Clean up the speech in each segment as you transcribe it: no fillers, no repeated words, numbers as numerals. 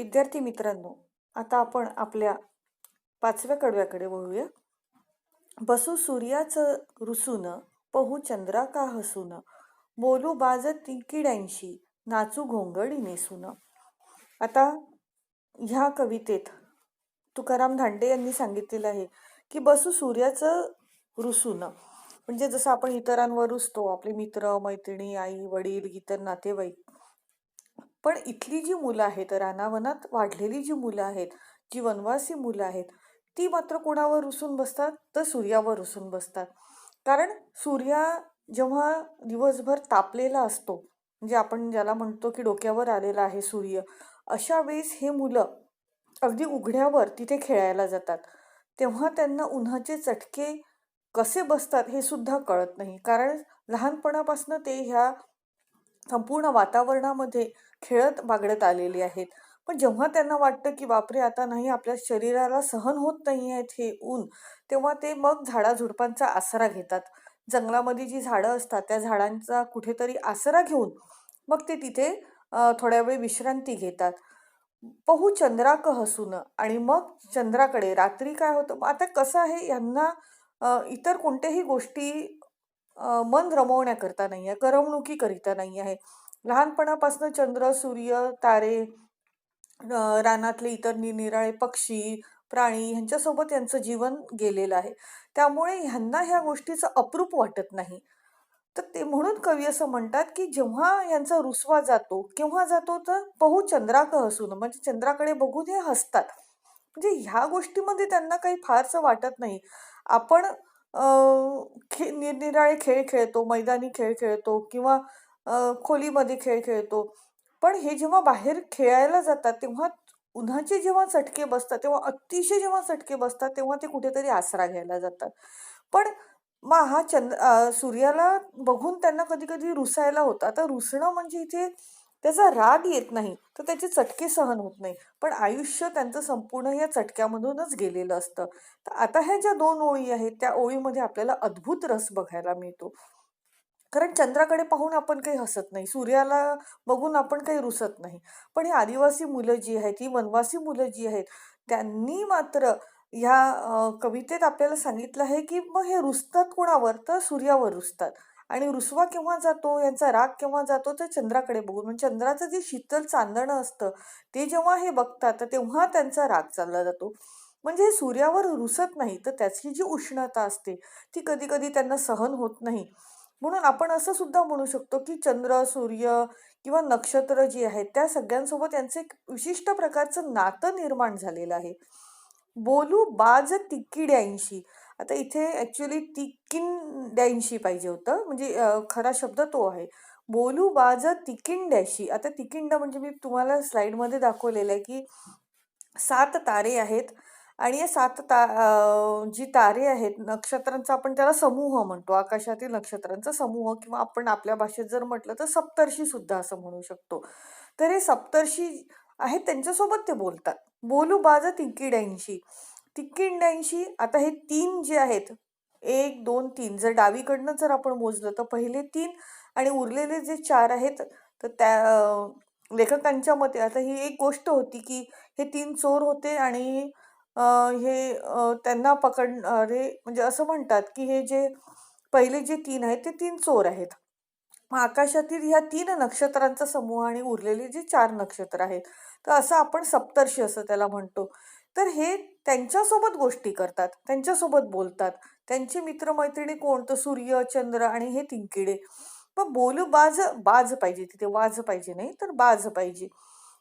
विद्यार्थी मित्रांनो, आता आपण आपल्या 5व्या कडव्याकडे वळूया. बसू सूर्याचं रुसून, पहू चंद्रा का हसून, बोलू बाज तिकिड्यांशी, नाचू घोंगडी नेसून. आता ह्या कवितेत तुकाराम धांडे यांनी सांगितलेलं आहे की बसू सूर्याचं रुसून, म्हणजे जसं आपण इतरांवर रुसतो, आपले मित्र मैत्रिणी, आई वडील, इतर नातेवाईक, पण इथली जी मुलं आहेत, रानावनात वाढलेली जी मुलं आहेत, जी वनवासी मुलं आहेत, ती मात्र कोणावर रुसून बसतात? तर सूर्यावर रुसून बसतात. कारण सूर्य जेव्हा दिवसभर तापलेला असतो, म्हणजे आपण ज्याला म्हणतो की डोक्यावर आलेला आहे सूर्य, अशा वेळेस हे मुलं अगदी उघड्यावर तिथे खेळायला जातात. तेव्हा त्यांना उन्हाचे चटके कसे बसतात हे सुद्धा कळत नाही. कारण लहानपणापासून ते ह्या संपूर्ण वातावरणामध्ये खेळत बागडत आलेले आहेत. पण जेव्हा त्यांना वाटतं की बापरे, आता नाही, आपल्या शरीराला सहन होत नाही आहेत हे ऊन, तेव्हा ते मग झाडाझुडपांचा आसरा घेतात. जंगलामध्ये जी झाडं असतात त्या झाडांचा कुठेतरी आसरा घेऊन मग ते तिथे थोड्या वेळ विश्रांती घेतात. पहू चंद्रा क हसून, आणि मग चंद्राकडे रात्री काय होतं, मग आता कसं आहे, यांना इतर कोणत्याही गोष्टी मन रमवण्याकरता नाही आहे, करमणुकीकरिता नाही आहे. लहानपणापासून चंद्र, सूर्य, तारे, रानातले इतर निरनिराळे पक्षी, प्राणी ह्यांच्यासोबत यांचं जीवन गेलेलं आहे. त्यामुळे ह्यांना ह्या गोष्टीचं अप्रूप वाटत नाही. तर ते म्हणून कवी असं म्हणतात, की जेव्हा यांचा रुसवा जातो, केव्हा जातो, तर पहू चंद्राक हसून, म्हणजे चंद्राकडे बघून हे हसतात. म्हणजे ह्या गोष्टीमध्ये त्यांना काही फारसं वाटत नाही. आपण निरनिराळे खेळ खेळतो, मैदानी खेळ खेळतो किंवा खोलीमध्ये खेळ खेळतो. पण हे जेव्हा बाहेर खेळायला जातात, तेव्हा उन्हाचे जेव्हा चटके बसतात, तेव्हा अतिशय जेव्हा चटके बसतात, तेव्हा ते कुठेतरी आसरा घ्यायला जातात. पण मग हा सूर्याला बघून त्यांना कधी-कधी रुसायला होतं. आता रुसणं म्हणजे इथे त्याचा राग येत नाही, तर त्याचे चटके सहन होत नाही. पण आयुष्य त्यांचं संपूर्ण या चटक्यामधूनच गेलेलं असतं. तर आता ह्या ज्या 2 ओळी आहेत, त्या ओळीमध्ये आपल्याला अद्भुत रस बघायला मिळतो. कारण चंद्राकडे पाहून आपण काही हसत नाही, सूर्याला बघून आपण काही रुसत नाही. पण ही आदिवासी मुलं जी आहेत, ही वनवासी मुलं जी आहेत, त्यांनी मात्र ह्या कवितेत आपल्याला सांगितलं आहे, की मग हे रुसतात कोणावर? तर सूर्यावर रुसतात. आणि रुसवा केव्हा जातो, यांचा राग केव्हा जातो, तर चंद्राकडे बघून. म्हणजे चंद्राचं जे शीतल चांदणं असतं, ते जेव्हा हे बघतात, तर तेव्हा त्यांचा राग चालला जातो. म्हणजे हे सूर्यावर रुसत नाही, तर त्याची जी उष्णता असते, ती कधी-कधी त्यांना सहन होत नाही. म्हणून आपण असं सुद्धा म्हणू शकतो, की चंद्र, सूर्य किंवा नक्षत्र जी आहेत, त्या सगळ्यांसोबत यांचं एक विशिष्ट प्रकारचं नातं निर्माण झालेलं आहे. बोलू बाज तिकिड्यांशी. आता इथे ॲक्चुअली तिकिंड्यांशी पाहिजे होतं. म्हणजे खरा शब्द तो आहे. बोलू बाज तिकिंड्याशी. आता तिकिंड म्हणजे मी तुम्हाला स्लाइडमध्ये दाखवलेलं आहे, की 7 तारे आहेत आणि या 7 जी तारे आहेत, नक्षत्रांचा आपण त्याला समूह म्हणतो. आकाशातील नक्षत्रांचा समूह, किंवा आपण आपल्या भाषेत जर म्हटलं तर सप्तर्षी सुद्धा असं म्हणू शकतो. तर हे सप्तर्षी आहेत, त्यांच्यासोबत ते बोलतात. बोलू बाज तिकिड्यांशी. तिकिंड्यांशी, आता हे 3 जे आहेत, 1, 2, 3, जर डावीकडनं जर आपण मोजलं तर पहिले 3 आणि उरलेले जे 4 आहेत, तर त्या लेखकांच्या मते आता ही एक गोष्ट होती, की हे 3 चोर होते आणि अ, हे त्यांना पकडणारे, म्हणजे असं म्हणतात, की हे जे पहिले जे 3 आहेत, ते 3 चोर आहेत. मग आकाशातील ह्या 3 नक्षत्रांचा समूह आणि उरलेले जे 4 नक्षत्र आहेत, तर असं आपण सप्तर्षी असं त्याला म्हणतो. तर हे त्यांच्यासोबत गोष्टी करतात, त्यांच्यासोबत बोलतात. त्यांचे मित्र-मैत्रिणी कोण? तर सूर्य, चंद्र आणि हे 3 किडे. मग बोलू बाज, बाज पाहिजे तिथे, वाज पाहिजे नाही, तर बाज पाहिजे.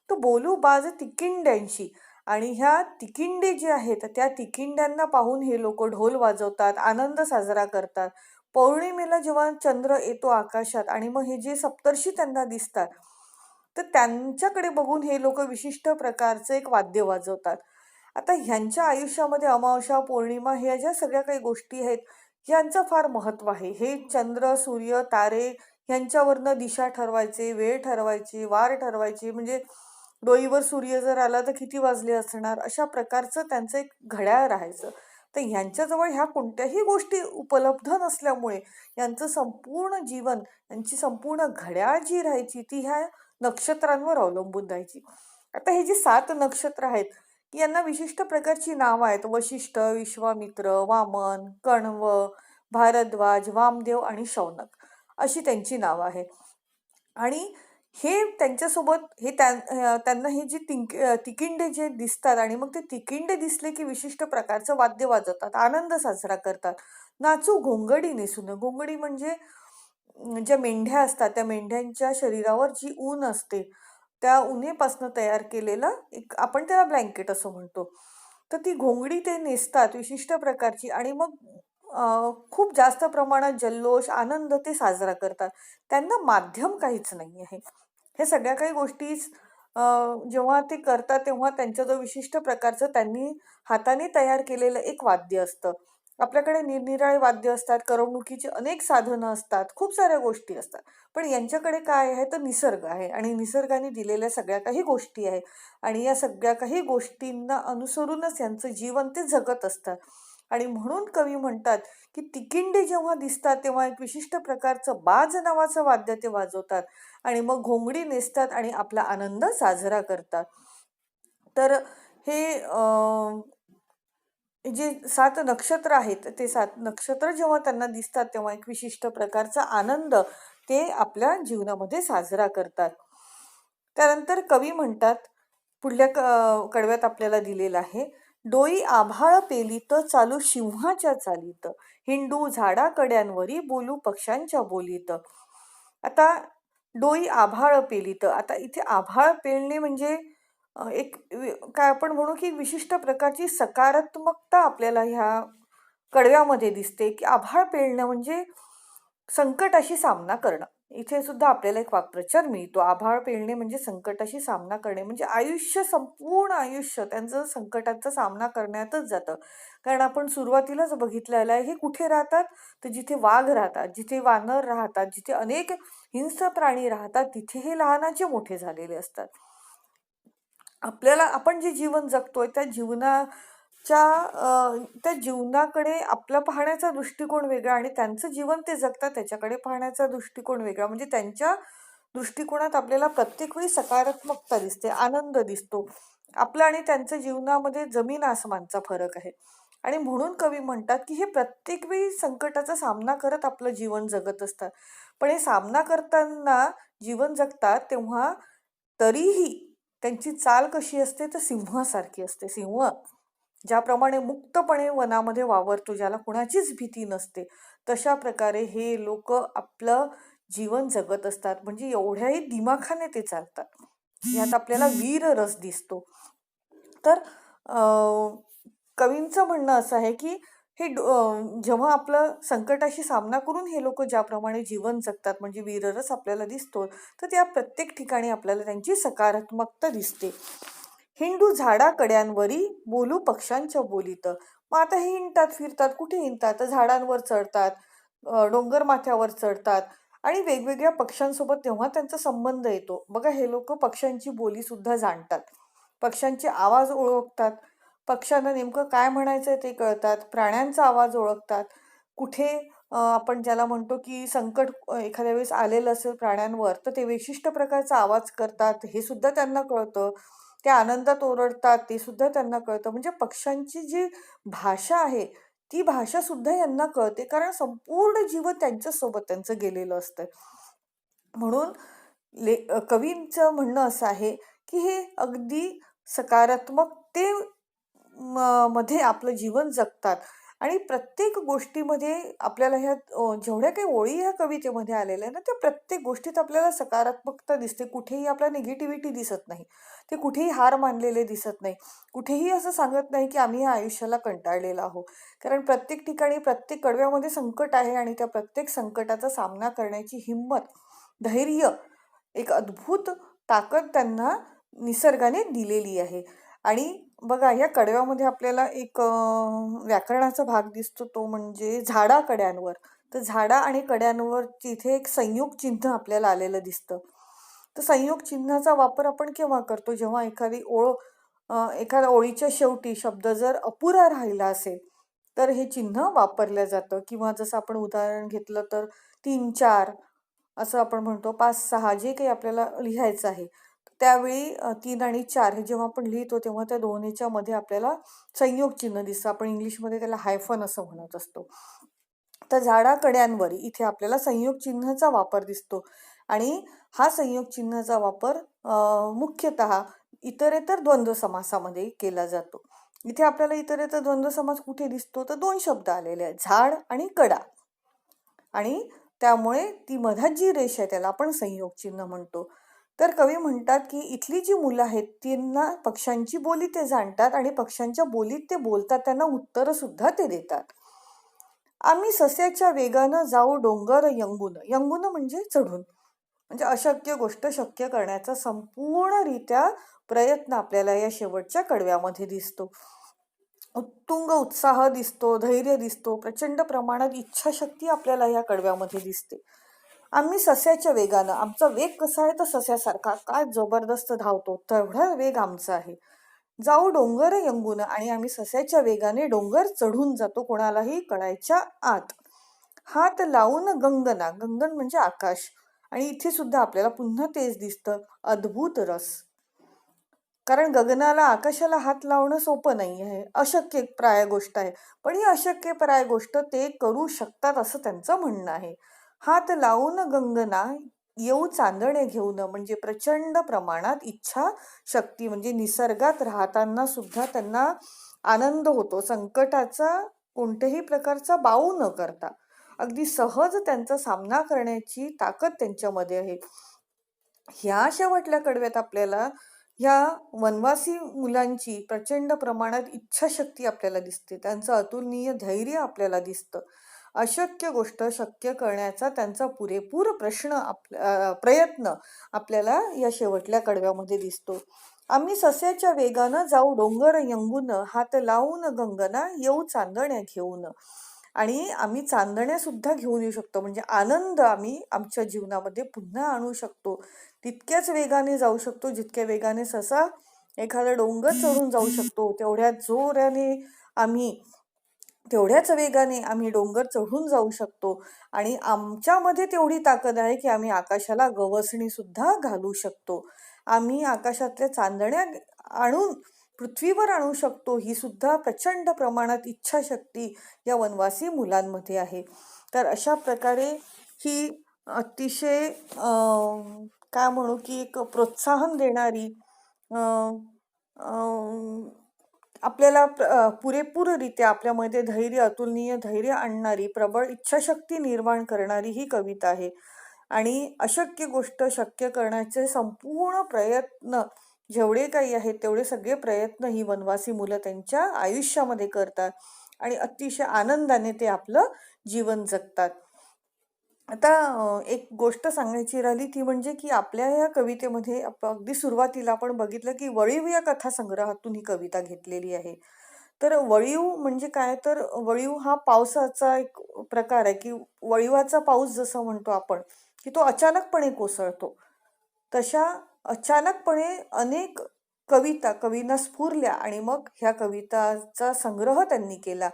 तर बोलू बाज तिकिंड्यांशी, आणि ह्या तिकिंडे जे आहेत, त्या तिकिंड्यांना पाहून हे लोकं ढोल वाजवतात, आनंद साजरा करतात. पौर्णिमेला जेव्हा चंद्र येतो आकाशात आणि मग हे जे सप्तर्षी त्यांना दिसतात, तर त्यांच्याकडे बघून हे लोकं विशिष्ट प्रकारचं एक वाद्य वाजवतात. आता ह्यांच्या आयुष्यामध्ये अमावास्या, पौर्णिमा ह्या ज्या सगळ्या काही गोष्टी आहेत, ह्यांचं फार महत्त्व आहे. हे चंद्र, सूर्य, तारे ह्यांच्यावरनं दिशा ठरवायचे, वेळ ठरवायची, वार ठरवायची. म्हणजे डोईवर सूर्य जर आला तर किती वाजले असणार, अशा प्रकारचं त्यांचं एक घड्याळ राहायचं. तर ह्यांच्याजवळ ह्या कोणत्याही गोष्टी उपलब्ध नसल्यामुळे यांचं संपूर्ण जीवन, यांची संपूर्ण घड्याळ जी राहायची, ती ह्या नक्षत्रांवर अवलंबून राहायची. आता हे जे 7 नक्षत्र आहेत, यांना विशिष्ट प्रकारची नावं आहेत. वशिष्ठ, विश्वामित्र, वामन, कण्व, भारद्वाज, वामदेव आणि शौनक अशी त्यांची नावं आहेत. आणि हे त्यांच्यासोबत त्यांना हे जे तिकिंडे जे दिसतात आणि मग ते तिकिंडे दिसले की विशिष्ट प्रकारचं वाद्य वाजवतात, आनंद साजरा करतात. नाचू घोंगडी नेसून. घोंगडी म्हणजे ज्या मेंढ्या असतात त्या मेंढ्यांच्या शरीरावर जी ऊन असते त्या उन्हेपासून तयार केलेलं एक आपण त्याला ब्लँकेट असं म्हणतो. तर ती घोंगडी ते नेसतात विशिष्ट प्रकारची आणि मग खूप जास्त प्रमाणात जल्लोष, आनंद ते साजरा करतात. त्यांना माध्यम काहीच नाही आहे. हे सगळ्या काही गोष्टी अ, जेव्हा ते करतात तेव्हा त्यांच्याजवळ विशिष्ट प्रकारचं त्यांनी हाताने तयार केलेलं एक वाद्य असतं. आपल्याकडे निरनिराळे वाद्य असतात, करमणुकीची अनेक साधनं असतात, खूप साऱ्या गोष्टी असतात. पण यांच्याकडे काय आहे तर निसर्ग आहे आणि निसर्गाने दिलेल्या सगळ्या काही गोष्टी आहे आणि या सगळ्या काही गोष्टींना अनुसरूनच यांचं जीवन ते जगत असतात. आणि म्हणून कवी म्हणतात की तिकिंडे जेव्हा दिसतात तेव्हा एक विशिष्ट प्रकारचं बाज नावाचं वाद्य ते वाजवतात आणि मग घोंगडी नेसतात आणि आपला आनंद साजरा करतात. तर हे जे 7 नक्षत्र आहेत, ते 7 नक्षत्र जेव्हा त्यांना दिसतात तेव्हा एक विशिष्ट प्रकारचा आनंद ते आपल्या जीवनामध्ये साजरा करतात. त्यानंतर कवी म्हणतात, पुढल्या कडव्यात आपल्याला दिलेलं आहे, डोई आभाळ पेलीत चालू सिंहाच्या चालीत, हिंडू झाडा कड्यांवरी बोलू पक्ष्यांच्या बोलीत. आता डोई आभाळ पेलीत. आता इथे आभाळ पेलणे म्हणजे एक काय आपण म्हणू की विशिष्ट प्रकारची सकारात्मकता आपल्याला ह्या कडव्यामध्ये दिसते, की आभाळ पेलणं म्हणजे संकटाशी सामना करणं. इथे सुद्धा आपल्याला एक वाक्प्रचार मिळतो. आभाळ पेलणे म्हणजे संकटाशी सामना करणे म्हणजे आयुष्य, संपूर्ण आयुष्य त्यांचं संकटाचा सामना करण्यातच जातं. कारण आपण सुरुवातीलाच बघितलेलं आहे, हे कुठे राहतात? तर जिथे वाघ राहतात, जिथे वानर राहतात, जिथे अनेक हिंस्र प्राणी राहतात, तिथे हे लहानाचे मोठे झालेले असतात. आपल्याला आपण जे जीवन जगतोय त्या जीवनाकडे आपला पाहण्याचा दृष्टिकोन वेगळा आणि त्यांचं जीवन ते जगतात त्याच्याकडे पाहण्याचा दृष्टिकोन वेगळा. म्हणजे त्यांच्या दृष्टिकोनात आपल्याला प्रत्येक वेळी सकारात्मकता दिसते, आनंद दिसतो. आपलं आणि त्यांच्या जीवनामध्ये जमीन आसमानचा फरक आहे. आणि म्हणून कवी म्हणतात की हे प्रत्येक वेळी संकटाचा सामना करत आपलं जीवन जगत असतात. पण हे सामना करताना जीवन जगतात तेव्हा तरीही त्यांची चाल कशी असते तर सिंहासारखी असते. सिंह ज्याप्रमाणे मुक्तपणे वनामध्ये वावरतो, ज्याला कुणाचीच भीती नसते, तशा प्रकारे हे लोक आपलं जीवन जगत असतात. म्हणजे एवढ्याही दिमाखाने ते चालतात. यात आपल्याला वीर रस दिसतो. तर कवींचं म्हणणं असं आहे की हे जेव्हा आपलं संकटाशी सामना करून हे लोक ज्याप्रमाणे जीवन जगतात म्हणजे वीररस आपल्याला दिसतो, तर त्या प्रत्येक ठिकाणी आपल्याला त्यांची सकारात्मकता दिसते. हिंडू झाडा कड्यांवरी बोलू पक्ष्यांच्या बोलीत. मग आता हे हिंडतात फिरतात, कुठे हिंडतात तर झाडांवर चढतात, डोंगर माथ्यावर चढतात आणि वेगवेगळ्या पक्ष्यांसोबत तेव्हा त्यांचा संबंध येतो. बघा हे लोक पक्ष्यांची बोली सुद्धा जाणतात, पक्ष्यांचे आवाज ओळखतात, पक्ष्यांना नेमकं काय म्हणायचंय ते कळतात, प्राण्यांचा आवाज ओळखतात. कुठे आपण ज्याला म्हणतो की संकट एखाद्या वेळेस आलेलं असेल प्राण्यांवर तर ते विशिष्ट प्रकारचा आवाज करतात हे सुद्धा त्यांना कळतं. त्या आनंदात ओरडतात ते सुद्धा त्यांना कळतं. म्हणजे पक्ष्यांची जी भाषा आहे ती भाषा सुद्धा यांना कळते, कारण संपूर्ण जीवन त्यांच्यासोबत त्यांचं गेलेलं असतं. म्हणून कवींचं म्हणणं असं आहे की हे अगदी सकारात्मकते मध्ये आपलं जीवन जगतात आणि प्रत्येक गोष्टीमध्ये आपल्याला ह्या जेवढ्या काही ओळी ह्या कवितेमध्ये आलेल्या आहे ना, त्या प्रत्येक गोष्टीत आपल्याला सकारात्मकता दिसते. कुठेही आपल्याला निगेटिव्हिटी दिसत नाही. ते कुठेही हार मानलेले दिसत नाही. कुठेही असं सांगत नाही की आम्ही या आयुष्याला कंटाळलेलो आहोत. कारण प्रत्येक ठिकाणी प्रत्येक कडव्यामध्ये संकट आहे आणि त्या प्रत्येक संकटाचा सामना करण्याची हिंमत, धैर्य, एक अद्भुत ताकद त्यांना निसर्गाने दिलेली आहे. आणि बघा या कडव्यामध्ये आपल्याला एक व्याकरणाचा भाग दिसतो, तो म्हणजे झाडा कड्यांवर. तर झाडा आणि कड्यांवर तिथे एक संयोग चिन्ह आपल्याला आलेलं दिसतं. तर संयोग चिन्हाचा वापर आपण केव्हा करतो? जेव्हा एखादी ओळ एखाद्या ओळीच्या शेवटी शब्द जर अपुरा राहिला असेल तर हे चिन्ह वापरलं जातं. किंवा जसं आपण उदाहरण घेतलं तर 3-4 असं आपण म्हणतो, 5-6 जे काही आपल्याला लिहायचं आहे त्यावेळी 3 आणि 4 हे जेव्हा आपण लिहितो तेव्हा त्या दोन्हीच्या मध्ये आपल्याला संयोग चिन्ह दिसतं. आपण इंग्लिशमध्ये त्याला हायफन असं म्हणत असतो. तर झाडाकड्यांवर इथे आपल्याला संयोग चिन्हाचा वापर दिसतो आणि हा संयोग चिन्हाचा वापर मुख्यतः इतरेतर द्वंद्व समासामध्ये केला जातो. इथे आपल्याला इतरेतर द्वंद्व समास कुठे दिसतो तर 2 शब्द आलेले आहेत, झाड आणि कडा. आणि त्यामुळे ती मधात जी रेष आहे त्याला आपण संयोग चिन्ह म्हणतो. तर कवी म्हणतात की इथली जी मुलं आहेत त्यांना पक्ष्यांची बोली ते जाणतात आणि पक्ष्यांच्या बोलीत ते बोलतात, त्यांना उत्तरं सुद्धा ते देतात. आम्ही सस्याच्या वेगानं जाऊ डोंगर यंगून. यंगून म्हणजे चढून, म्हणजे अशक्य गोष्ट शक्य करण्याचा संपूर्णरित्या प्रयत्न आपल्याला या शेवटच्या कडव्यामध्ये दिसतो. उत्तुंग उत्साह दिसतो, धैर्य दिसतो, प्रचंड प्रमाणात इच्छाशक्ती आपल्याला या कडव्यामध्ये दिसते. आम्ही सस्याच्या वेगानं, आमचा वेग कसा आहे तर सस्यासारखा, काय जबरदस्त धावतो तेवढा वेग आमचा आहे. जाऊ डोंगर यंगून, आणि आम्ही सस्याच्या वेगाने डोंगर चढून जातो कोणालाही कळायच्या आत. हात लावून गंगना, गंगन म्हणजे आकाश, आणि इथे सुद्धा आपल्याला पुन्हा तेच दिसतं, अद्भुत रस. कारण गगनाला, आकाशाला हात लावणं सोपं नाही आहे, अशक्य प्राय गोष्ट आहे. पण ही अशक्य प्राय गोष्ट ते करू शकतात असं त्यांचं म्हणणं आहे. हात लावून गंगना येऊ चांदणे घेऊन, म्हणजे प्रचंड प्रमाणात इच्छा शक्ती, म्हणजे निसर्गात राहताना सुद्धा त्यांना आनंद होतो, संकटाचा कोणत्याही प्रकारचा बाऊ न करता अगदी सहज त्यांचा सामना करण्याची ताकद त्यांच्यामध्ये आहे. ह्या शेवटल्या कडव्यात आपल्याला ह्या वनवासी मुलांची प्रचंड प्रमाणात इच्छाशक्ती आपल्याला दिसते, त्यांचं अतुलनीय धैर्य आपल्याला दिसतं, अशक्य गोष्ट शक्य करण्याचा त्यांचा पुरेपूर प्रयत्न आपल्याला या शेवटल्या कडव्यामध्ये दिसतो. आम्ही सस्याच्या वेगानं जाऊ डोंगर यंगून, हात लावून गंगना येऊ चांदण्या घेऊन. आणि आम्ही चांदण्या सुद्धा घेऊन येऊ शकतो, म्हणजे आनंद आम्ही आमच्या जीवनामध्ये पुन्हा आणू शकतो. तितक्याच वेगाने जाऊ शकतो जितक्या वेगाने ससा एखादा डोंगर चढून जाऊ शकतो, तेवढ्याच वेगाने आम्ही डोंगर चढून जाऊ शकतो. आणि आमच्यामध्ये तेवढी ताकद आहे की आम्ही आकाशाला गवसणी सुद्धा घालू शकतो. आम्ही आकाशातल्या चांदण्या आणून पृथ्वीवर आणू शकतो. ही सुद्धा प्रचंड प्रमाणात इच्छाशक्ती या वनवासी मुलांमध्ये आहे. तर अशा प्रकारे ही अतिशय काय म्हणू की एक प्रोत्साहन देणारी, आपल्याला पुरेपूररित्या आपल्यामध्ये धैर्य, अतुलनीय धैर्य आणणारी, प्रबळ इच्छाशक्ती निर्माण करणारी ही कविता आहे. आणि अशक्य गोष्ट शक्य करण्याचे संपूर्ण प्रयत्न जेवढे काही आहेत तेवढे सगळे प्रयत्न ही वनवासी मुलं त्यांच्या आयुष्यामध्ये करतात आणि अतिशय आनंदाने ते आपलं जीवन जगतात. आता एक गोष्ट सांगायची राहिली ती म्हणजे की आपल्या या कवितेमध्ये अगदी सुरुवातीला आपण बघितलं की वळीव या कथा संग्रहातून ही कविता घेतलेली आहे. तर वळीव म्हणजे काय तर वळीव हा पावसाचा एक प्रकार आहे की वळीवाचा पाऊस जसं म्हणतो आपण की तो अचानकपणे कोसळतो. तशा अचानकपणे अनेक कविता कवींना स्फुरल्या आणि मग ह्या कविताचा संग्रह त्यांनी केला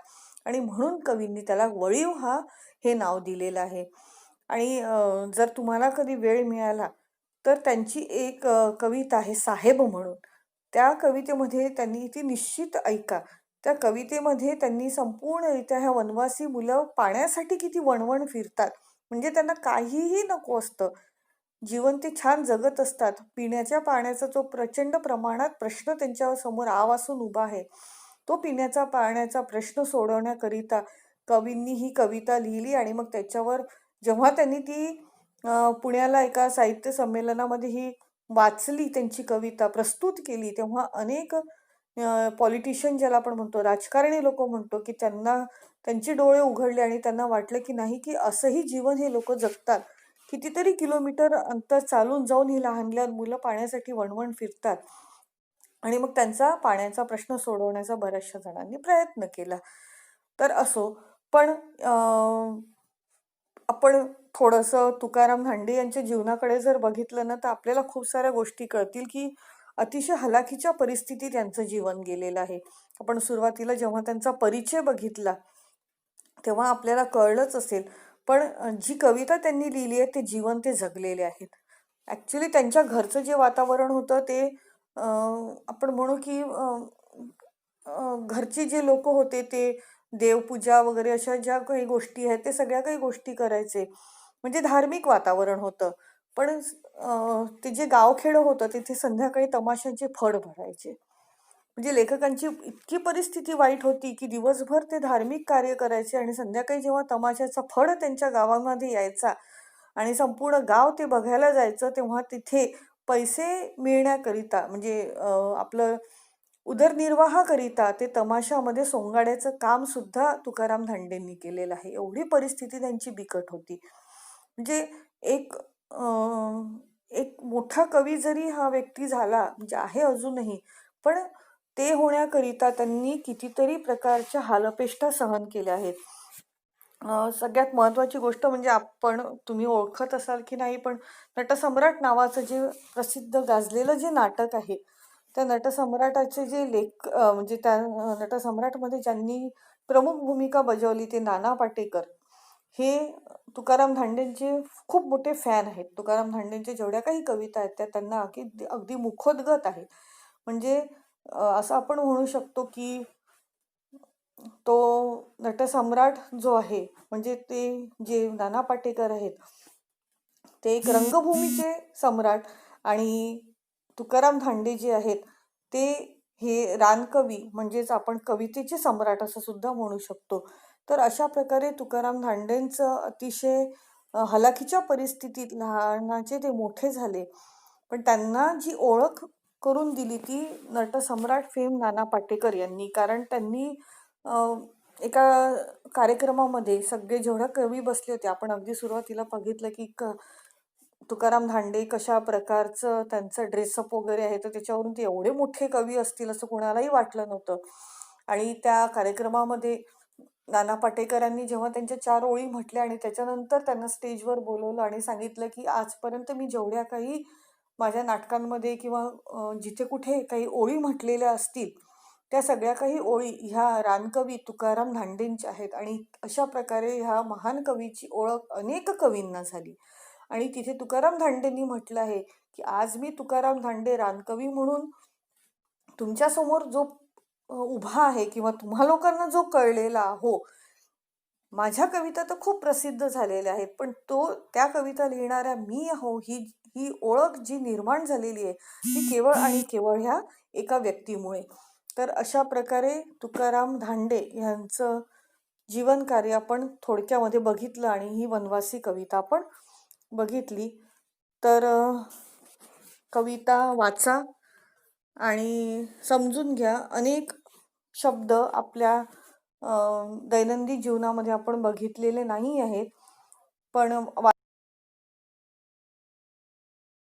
आणि म्हणून कवींनी त्याला वळीव हे नाव दिलेलं आहे. आणि जर तुम्हाला कधी वेळ मिळाला तर त्यांची एक कविता आहे साहेब म्हणून. त्या कवितेमध्ये त्यांनी ती निश्चित ऐका. त्या कवितेमध्ये त्यांनी संपूर्णरित्या ह्या वनवासी मुलं पाण्यासाठी किती वणवण फिरतात. म्हणजे त्यांना काहीही नको असतं. जीवन ते छान जगत असतात. पिण्याच्या पाण्याचा जो प्रचंड प्रमाणात प्रश्न त्यांच्या समोर आवासून उभा आहे. तो पिण्याचा पाण्याचा प्रश्न सोडवण्याकरिता कवींनी ही कविता लिहिली आणि मग त्याच्यावर जेव्हा त्यांनी ती पुण्याला एका साहित्य संमेलनामध्ये ही वाचली, त्यांची कविता प्रस्तुत केली, तेव्हा अनेक पॉलिटिशियन ज्याला आपण म्हणतो, राजकारणी लोक म्हणतो की त्यांना त्यांचे डोळे उघडले आणि त्यांना वाटलं की नाही की असंही जीवन हे लोक जगतात. कितीतरी किलोमीटर अंतर चालून जाऊन ही लहान लहान मुलं पाण्यासाठी वणवण फिरतात आणि मग त्यांचा पाण्याचा प्रश्न सोडवण्याचा बऱ्याचशा जणांनी प्रयत्न केला. तर असो, पण आपण थोडंसं तुकाराम धांडे यांच्या जीवनाकडे जर बघितलं ना तर आपल्याला खूप साऱ्या गोष्टी कळतील की अतिशय हलाखीच्या परिस्थितीत त्यांचं जीवन गेलेलं आहे. आपण सुरुवातीला जेव्हा त्यांचा परिचय बघितला तेव्हा आपल्याला कळलंच असेल, पण जी कविता त्यांनी लिहिली आहे ते जीवन ते जगलेले आहेत. ॲक्च्युली त्यांच्या घरचं जे वातावरण होतं ते आपण म्हणू की घरचे जे लोक होते ते देवपूजा वगैरे अशा ज्या काही गोष्टी आहेत ते सगळ्या काही गोष्टी करायचे. म्हणजे धार्मिक वातावरण होतं. पण ते जे गावखेडं होतं तिथे संध्याकाळी तमाशाचे फड भरायचे. म्हणजे लेखकांची इतकी परिस्थिती वाईट होती की दिवसभर ते धार्मिक कार्य करायचे आणि संध्याकाळी जेव्हा तमाशाचा फड त्यांच्या गावामध्ये यायचा आणि संपूर्ण गाव ते बघायला जायचं तेव्हा तिथे पैसे मिळण्याकरिता म्हणजे आपलं उदरनिर्वाहाकरिता ते तमाशामध्ये सोंगाड्याचं काम सुद्धा तुकाराम धांडेंनी केलेलं आहे. एवढी परिस्थिती त्यांची बिकट होती. म्हणजे एक एक मोठा कवी जरी हा व्यक्ती झाला म्हणजे आहे अजूनही, पण ते होण्याकरिता त्यांनी कितीतरी प्रकारच्या हालअपेष्टा सहन केल्या आहेत. सगळ्यात महत्त्वाची गोष्ट म्हणजे तुम्ही ओळखत असाल की नाही, पण नटसम्राट नावाचं जे प्रसिद्ध गाजलेलं जे नाटक आहे, त्या नटसम्राटाचे जे म्हणजे त्या नटसम्राटमध्ये ज्यांनी प्रमुख भूमिका बजावली ते नाना पाटेकर हे तुकाराम धांडेंचे खूप मोठे फॅन आहेत. तुकाराम धांडेंच्या जेवढ्या काही कविता आहेत त्या त्यांना अगदी अगदी मुखोद्गत आहेत. म्हणजे असं आपण म्हणू शकतो की तो नटसम्राट जो आहे म्हणजे ते जे नाना पाटेकर आहेत ते एक रंगभूमीचे सम्राट आणि तुकाराम धांडे जे आहेत ते हे रानकवी म्हणजेच आपण कवितेचे सम्राट असं सुद्धा म्हणू शकतो. तर अशा प्रकारे तुकाराम धांडेंचं अतिशय हलाखीच्या परिस्थितीत लहानाचे ते मोठे झाले. पण त्यांना जी ओळख करून दिली ती नटसम्राट फेम नाना पाटेकर यांनी. कारण त्यांनी एका कार्यक्रमामध्ये सगळे जेवढ्या कवी बसले होते, आपण अगदी सुरुवातीला बघितलं की तुकाराम धांडे कशा प्रकारचं त्यांचं ड्रेसअप वगैरे आहे, तर त्याच्यावरून ते एवढे मोठे कवी असतील असं कोणालाही वाटलं नव्हतं. आणि त्या कार्यक्रमामध्ये नाना पाटेकरांनी जेव्हा त्यांच्या 4 ओळी म्हटल्या आणि त्याच्यानंतर त्यांना स्टेजवर बोलवलं आणि सांगितलं की आजपर्यंत मी जेवढ्या काही माझ्या नाटकांमध्ये किंवा जिथे कुठे काही ओळी म्हटलेल्या असतील त्या सगळ्या काही ओळी ह्या रानकवी तुकाराम धांडेंच्या आहेत. आणि अशा प्रकारे ह्या महान कवीची ओळख अनेक कवींना झाली. आणि तिथे तुकाराम धांडेंनी म्हटलं आहे की आज मी तुकाराम धांडे रानकवी म्हणून तुमच्यासमोर जो उभा आहे किंवा तुम्हा लोकांना जो कळलेला हो, माझ्या कविता तर खूप प्रसिद्ध झालेल्या आहेत, पण त्या कविता लिहिणाऱ्या मी हो ही ही ओळख जी निर्माण झालेली आहे ती केवळ आणि केवळ ह्या एका व्यक्तीमुळे. तर अशा प्रकारे तुकाराम धांडे यांचं जीवन कार्य आपण थोडक्यामध्ये बघितलं आणि ही वनवासी कविता आपण बघितली. तर कविता वाचा आणि समजून घ्या. अनेक शब्द आपल्या दैनंदिन जीवनामध्ये आपण बघितलेले नाही आहेत, पण